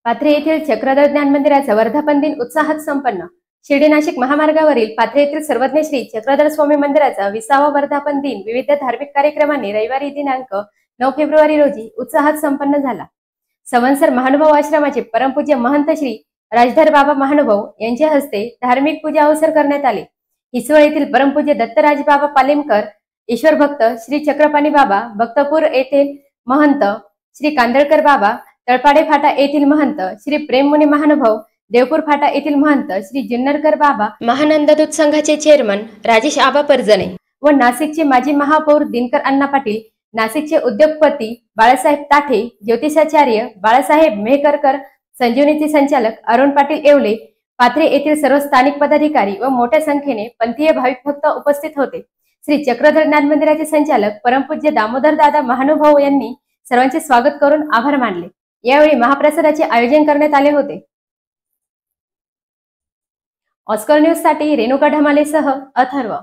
पाथरे येथील चक्रधर ज्ञान मंदिराचा वर्धापन दिन उत्साहात संपन्न। शिर्डी नाशिक महामार्गावरील पाथरे येथील सर्वज्ञ श्री चक्रधर स्वामी मंदिराचा 20वा वर्धापन दिन विविध धार्मिक कार्यक्रमांनी रविवारी दिनांक 9 फेब्रुवारी रोजी उत्साहात संपन्न झाला। संवत्सर महानुभाव आश्रमाचे परमपूज्य महंत श्री राजधर बाबा महानुभाव यांच्या हस्ते धार्मिक पूजा अवसर करण्यात आले। हिसवळ येथील परमपूज्य दत्तराज बाबा पालेमकर, ईश्वर भक्त श्री चक्रपाणी बाबा, भक्तपूर येथील महंत श्री कांदळकर बाबा, तळपाडे फाटा येथील महंत श्री प्रेममुनी महानुभाव, देवपूर फाटा येथील महंत श्री जुन्नरकर बाबा, महानंद दूत संघाचे चेअरमन राजेश आबा परजणे व नाशिकचे माजी महापौर दिनकर अण्णा पाटील, नाशिकचे उद्योगपती बाळासाहेब ताठे, ज्योतिषाचार्य बाळासाहेब मेहकरकर, संजीवनीचे संचालक अरुण पाटील येवले, पाथरे येथील सर्व स्थानिक पदाधिकारी व मोठ्या संख्येने पंथीय भाविक भक्त उपस्थित होते। श्री चक्रधर ज्ञान मंदिराचे संचालक परमपूज्य दामोदर दादा महानुभाव यांनी सर्वांचे स्वागत करून आभार मानले। यावेळी महाप्रसादाचे आयोजन करण्यात आले होते। ऑस्कर न्यूज साठी रेणुका ढमालेसह अथर्व।